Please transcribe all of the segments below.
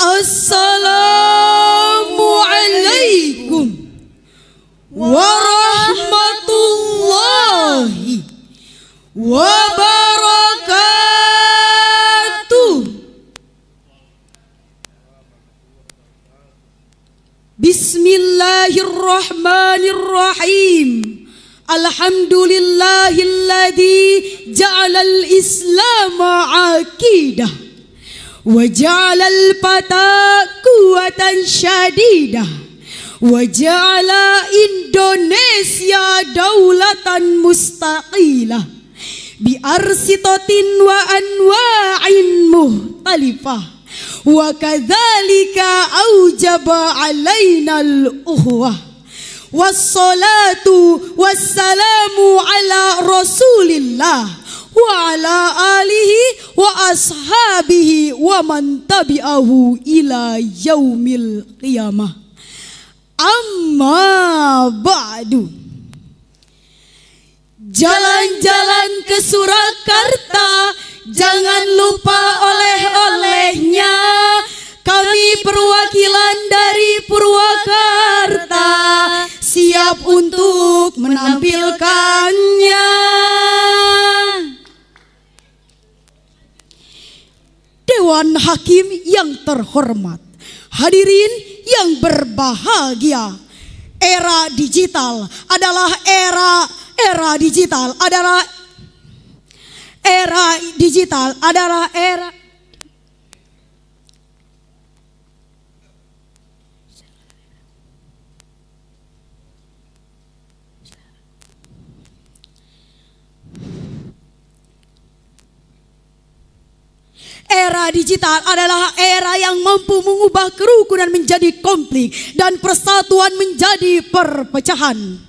Assalamualaikum warahmatullahi wabarakatuh. Bismillahirrahmanirrahim. Alhamdulillahilladzi ja'alal islama aqidah wa ja'alal fata quwwatan syadidah wa ja'ala Indonesia daulatan mustaqilah bi arsitatin wa anwa'in muhtalifah wa kadzalika aujaba alainal ukhwah. Wassalatu wassalamu ala rasulillah wa ala alihi wa ashabihi wa man tabi'ahu ila yaumil qiyamah. Amma ba'du. Jalan-jalan ke Surakarta, jangan lupa oleh-olehnya. Kami perwakilan dari Purwakarta siap untuk menampilkannya. Dewan Hakim yang terhormat, hadirin yang berbahagia, era digital adalah era digital adalah era yang mampu mengubah kerukunan menjadi konflik dan persatuan menjadi perpecahan.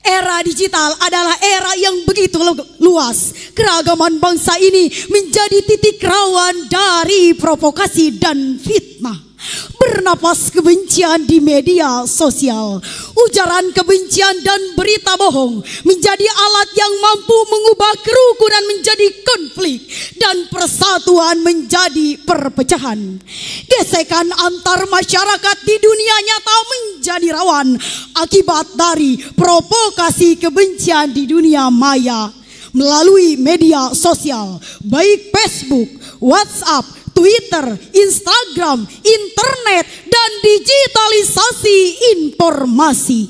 Era digital adalah era yang begitu luas. Keragaman bangsa ini menjadi titik rawan dari provokasi dan fitnah. Bernapas kebencian di media sosial, ujaran kebencian dan berita bohong menjadi alat yang mampu mengubah kerukunan menjadi konflik dan persatuan menjadi perpecahan. Gesekan antar masyarakat di dunia nyata menjadi rawan akibat dari provokasi kebencian di dunia maya melalui media sosial, baik Facebook, WhatsApp, Twitter, Instagram, internet, dan digitalisasi informasi.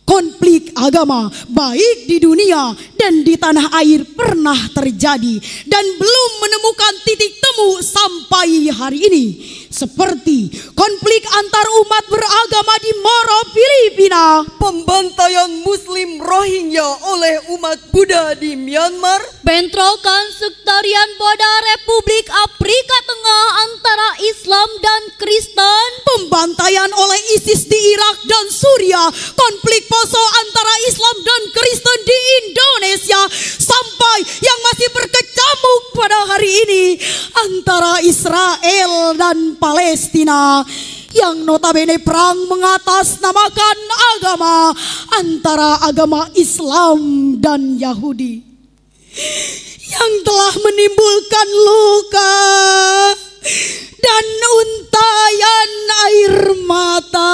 Konflik agama baik di dunia dan di tanah air pernah terjadi dan belum menemukan titik temu sampai hari ini. Seperti konflik antar umat beragama di Moro, Filipina, pembantaian Muslim Rohingya oleh umat Buddha di Myanmar, bentrokan sektarian pada Republik Afrika Tengah antara Islam dan Kristen, pembantaian oleh ISIS di Irak dan Suriah, konflik poso antara Islam dan Kristen di Indonesia, sampai yang masih berkecamuk pada hari ini antara Israel dan Palestina yang notabene perang mengatasnamakan agama antara agama Islam dan Yahudi yang telah menimbulkan luka dan untayan air mata.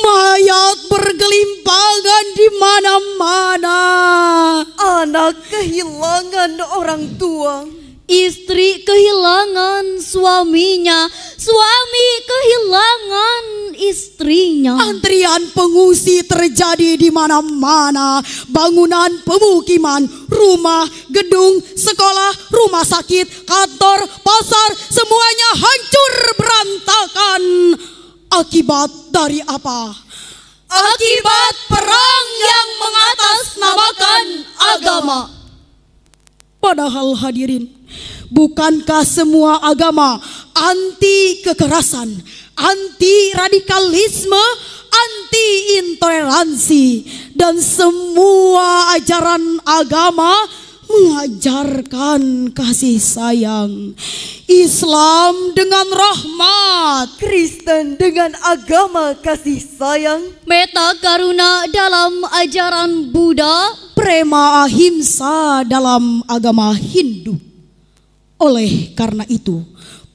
Mayat bergelimpangan di mana-mana. Anak kehilangan orang tua, istri kehilangan suaminya, suami kehilangan istrinya. Antrian pengungsi terjadi di mana-mana. Bangunan pemukiman, rumah, gedung, sekolah, rumah sakit, kantor, pasar, semuanya hancur berantakan. Akibat dari apa? Akibat perang yang mengatasnamakan agama. Padahal hadirin, bukankah semua agama anti kekerasan, anti radikalisme, anti intoleransi, dan semua ajaran agama mengajarkan kasih sayang, Islam dengan rahmat, Kristen dengan agama kasih sayang, Meta karuna dalam ajaran Buddha, Prema Ahimsa dalam agama Hindu. Oleh karena itu,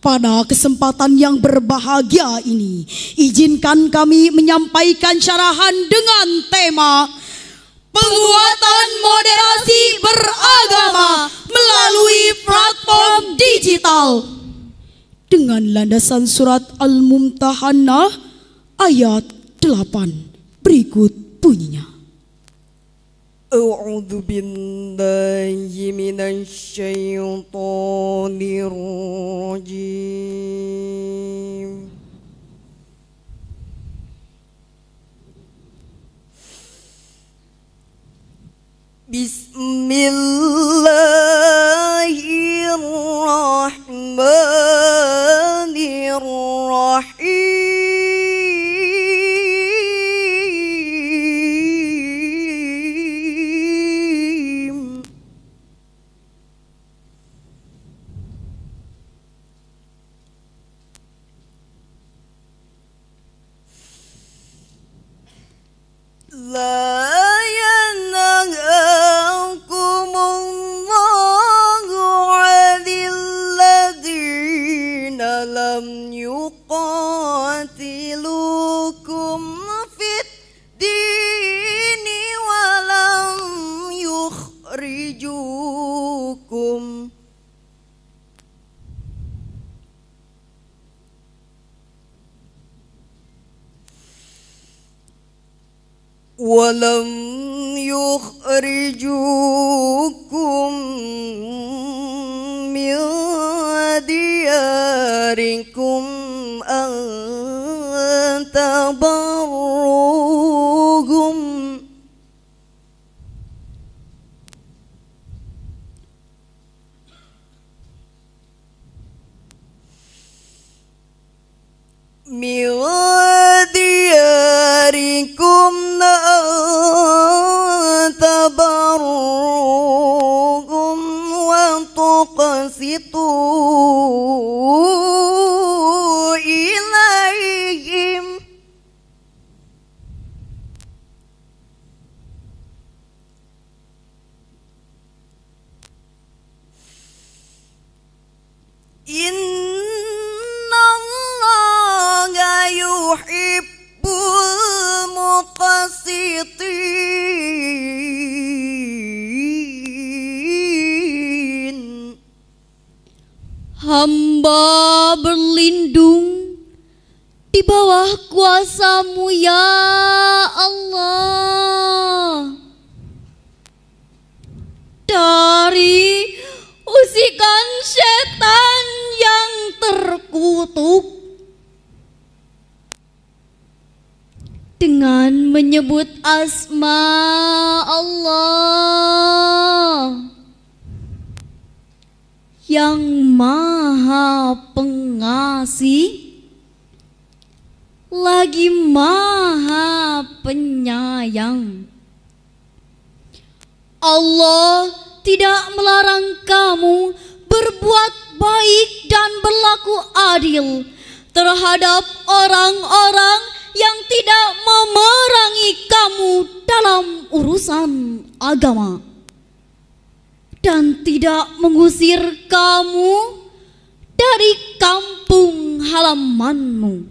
pada kesempatan yang berbahagia ini, izinkan kami menyampaikan syarahan dengan tema penguatan moderasi beragama melalui platform digital dengan landasan surat Al-Mumtahanah ayat 8 berikut bunyinya. A'udzu billahi minasyaitonir rajim. Bismillahirrahmanirrahim. La yanhakumullahu 'anil ladzina lam yuqatilukum fid dini wa lam yukhrijukum min diyarikum an tabarruhum min diyarikum tabarruhum wa tuqsitu ilaihim innallaha yuhibbul muqsitin. hamba berlindung di bawah kuasa-Mu ya Allah dari usikan setan yang terkutuk. Dengan menyebut asma Allah yang Maha Pengasih lagi Maha Penyayang. Allah tidak melarang kamu berbuat baik dan berlaku adil terhadap orang-orang yang tidak memerangi kamu dalam urusan agama dan tidak mengusir kamu dari kampung halamanmu.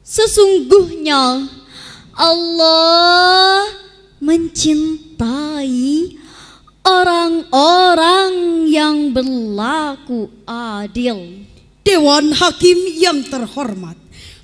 Sesungguhnya Allah mencintai orang-orang yang berlaku adil. Dewan Hakim yang terhormat,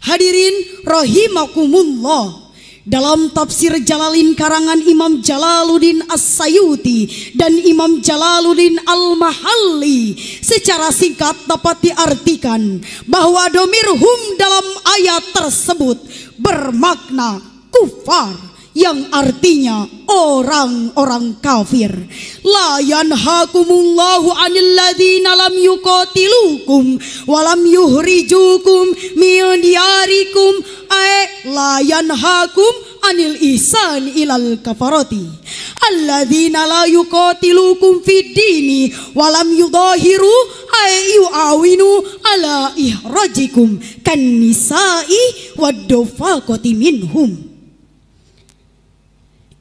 hadirin rahimakumullah. Dalam tafsir Jalalain karangan Imam Jalaluddin As-Sayuti dan Imam Jalaluddin Al-Mahalli secara singkat dapat diartikan bahwa domir hum dalam ayat tersebut bermakna kufar, yang artinya orang-orang kafir. La yanhakumullahu 'anil ladzina lam yuqatilukum wa lam yuhrijukum min diyarikum la yanhakum anil ihsan ilal kafarati. alladzina la yuqatilukum fid dini walam yudahiru ayu'awinu ala ihrajikum kan nisa'i waddofaqati minhum.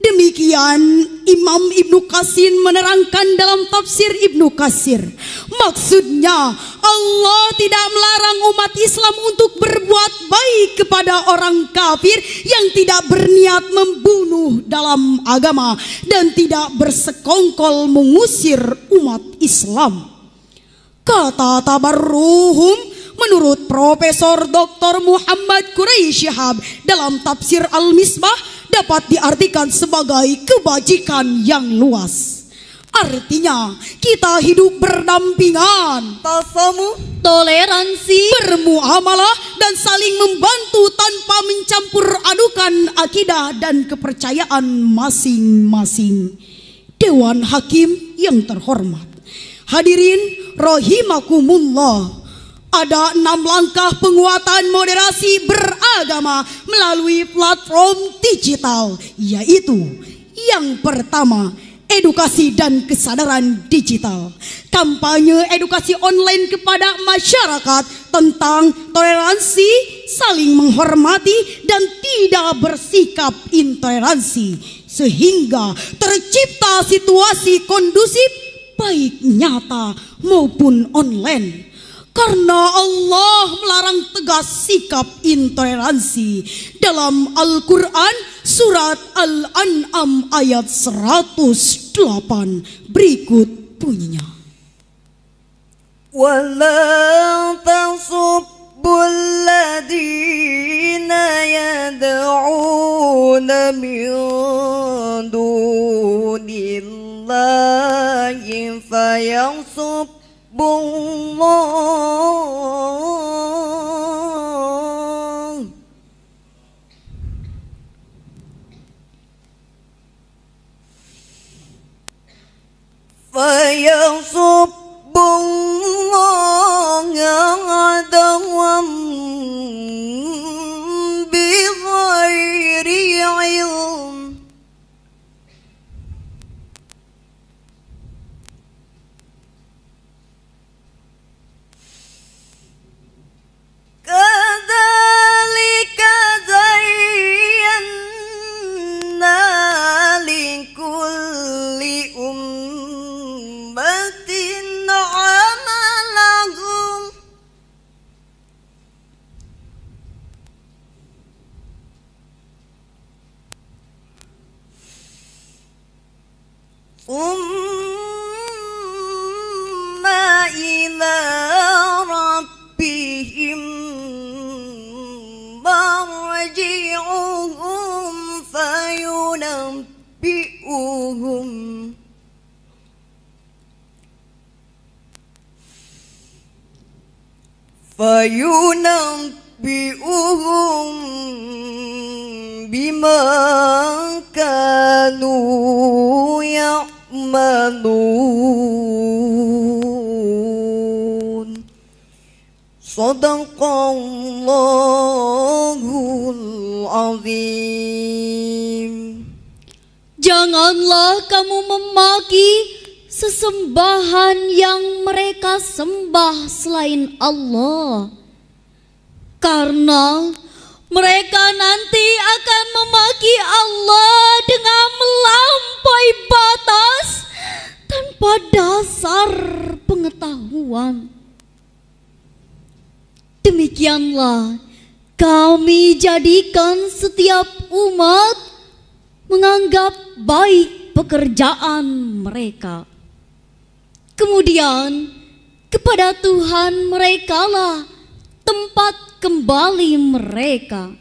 Demikian Imam Ibnu Katsir menerangkan dalam tafsir Ibnu Katsir. Maksudnya Allah tidak melarang umat Islam untuk berbuat baik kepada orang kafir yang tidak berniat membunuh dalam agama dan tidak bersekongkol mengusir umat Islam. Kata tabarruhum menurut Profesor Dr. Muhammad Quraisy Shihab dalam tafsir Al-Misbah dapat diartikan sebagai kebajikan yang luas. Artinya kita hidup berdampingan, tasamuh, toleransi, bermuamalah dan saling membantu tanpa mencampur adukan akidah dan kepercayaan masing-masing. Dewan Hakim yang terhormat, hadirin rahimakumullah. Ada 6 langkah penguatan moderasi beragama melalui platform digital, yaitu yang pertama, edukasi dan kesadaran digital. Kampanye edukasi online kepada masyarakat tentang toleransi, saling menghormati, dan tidak bersikap intoleransi, sehingga tercipta situasi kondusif baik nyata maupun online. Karena Allah melarang tegas sikap intoleransi dalam Al-Quran surat Al-An'am ayat 108 berikut bunyinya. وَلَا تَصُبُّوا الَّذِينَ يَدْعُونَ مِن دُونِ اللَّهِ فَيَصُبُّوا Allah fayasubbullaha adawam bighairi ilm. Kadzalika zayyana likulli ummatin amalahum thumma ila rabbihim marji'uhum fayunabbi'uhum bima kanu ya'malun. Shadaqallahul azim. janganlah kamu memaki sesembahan yang mereka sembah selain Allah, karena mereka nanti akan memaki Allah dengan melampaui batas tanpa dasar pengetahuan. Demikianlah kami jadikan setiap umat menganggap baik pekerjaan mereka. Kemudian kepada Tuhan merekalah tempat kembali mereka.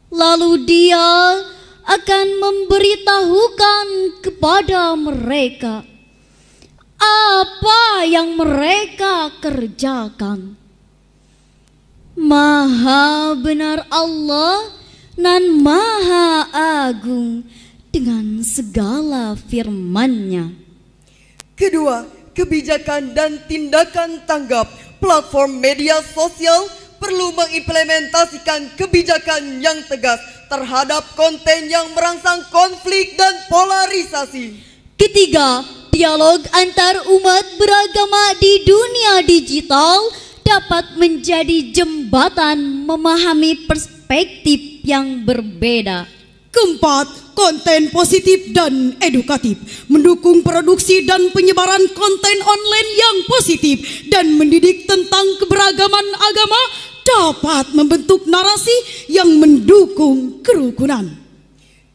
Lalu Dia akan memberitahukan kepada mereka apa yang mereka kerjakan. Maha benar Allah dan Maha Agung dengan segala firman-Nya. Kedua, kebijakan dan tindakan tanggap platform media sosial perlu mengimplementasikan kebijakan yang tegas terhadap konten yang merangsang konflik dan polarisasi. Ketiga, dialog antar umat beragama di dunia digital dapat menjadi jembatan memahami perspektif yang berbeda. Keempat, konten positif dan edukatif, mendukung produksi dan penyebaran konten online yang positif dan mendidik tentang keberagaman agama dapat membentuk narasi yang mendukung kerukunan.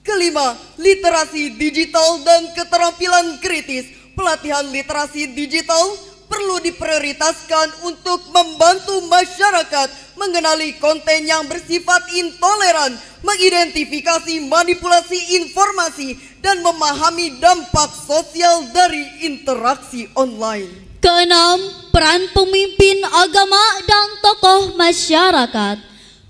Kelima, literasi digital dan keterampilan kritis. Pelatihan literasi digital perlu diprioritaskan untuk membantu masyarakat mengenali konten yang bersifat intoleran, mengidentifikasi manipulasi informasi, dan memahami dampak sosial dari interaksi online. Keenam, peran pemimpin agama dan tokoh masyarakat.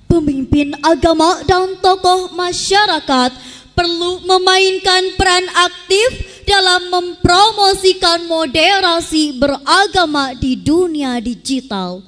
Pemimpin agama dan tokoh masyarakat perlu memainkan peran aktif dalam mempromosikan moderasi beragama di dunia digital,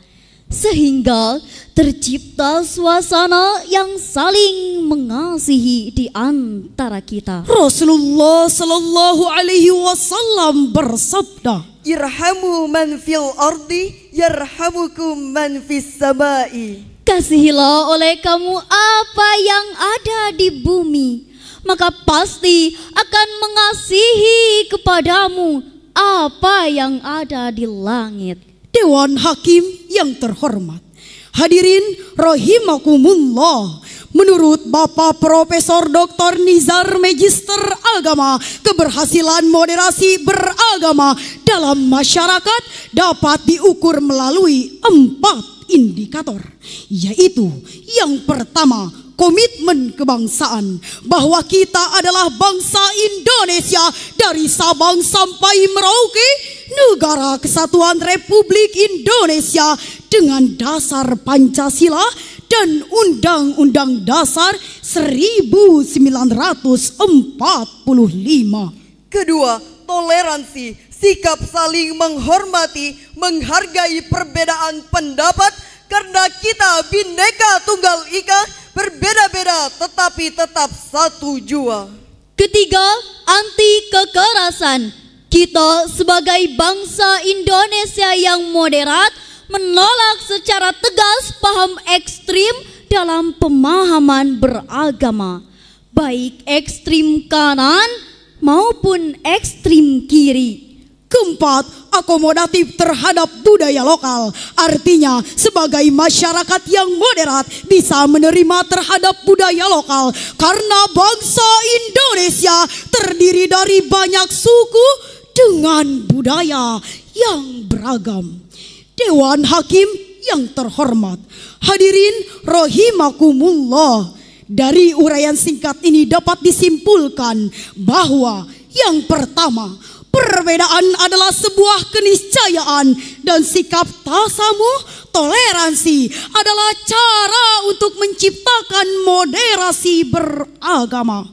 sehingga tercipta suasana yang saling mengasihi di antara kita. Rasulullah Sallallahu Alaihi Wasallam bersabda, Irhamu man fil ardi, yarhamukum man fis samai. Kasihilah oleh kamu apa yang ada di bumi, maka pasti akan mengasihi kepadamu apa yang ada di langit. Dewan Hakim yang terhormat, hadirin rahimakumullah. Menurut Bapak Profesor Dr. Nizar Magister Agama, keberhasilan moderasi beragama dalam masyarakat dapat diukur melalui 4 indikator, yaitu yang pertama, komitmen kebangsaan, bahwa kita adalah bangsa Indonesia dari Sabang sampai Merauke, negara kesatuan Republik Indonesia dengan dasar Pancasila dan Undang-Undang Dasar 1945. Kedua, toleransi, sikap saling menghormati, menghargai perbedaan pendapat, karena kita Bhinneka Tunggal Ika, berbeda-beda tetapi tetap satu jua. Ketiga, anti kekerasan. Kita sebagai bangsa Indonesia yang moderat menolak secara tegas paham ekstrim dalam pemahaman beragama, baik ekstrim kanan maupun ekstrim kiri. Keempat, akomodatif terhadap budaya lokal. Artinya, sebagai masyarakat yang moderat bisa menerima terhadap budaya lokal, karena bangsa Indonesia terdiri dari banyak suku dengan budaya yang beragam. Dewan Hakim yang terhormat, hadirin rahimakumullah. Dari uraian singkat ini dapat disimpulkan bahwa yang pertama, perbedaan adalah sebuah keniscayaan, dan sikap tasamuh, toleransi adalah cara untuk menciptakan moderasi beragama.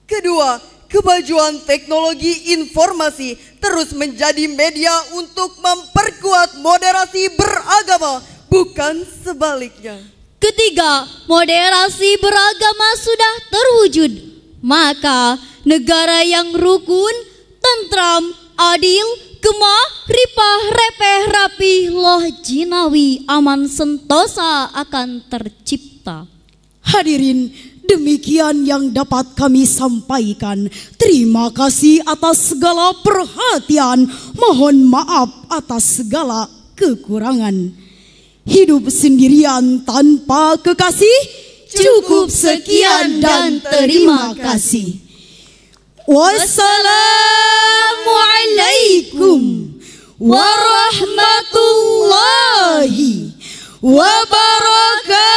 Kedua, kemajuan teknologi informasi terus menjadi media untuk memperkuat moderasi beragama, bukan sebaliknya. Ketiga, moderasi beragama sudah terwujud, maka negara yang rukun, tentram, adil, gemah, ripah, repeh, rapih, loh, jinawi, aman, sentosa akan tercipta. Hadirin, demikian yang dapat kami sampaikan. Terima kasih atas segala perhatian. Mohon maaf atas segala kekurangan. Hidup sendirian tanpa kekasih, cukup sekian dan terima kasih. Wassalamualaikum warahmatullahi wabarakatuh.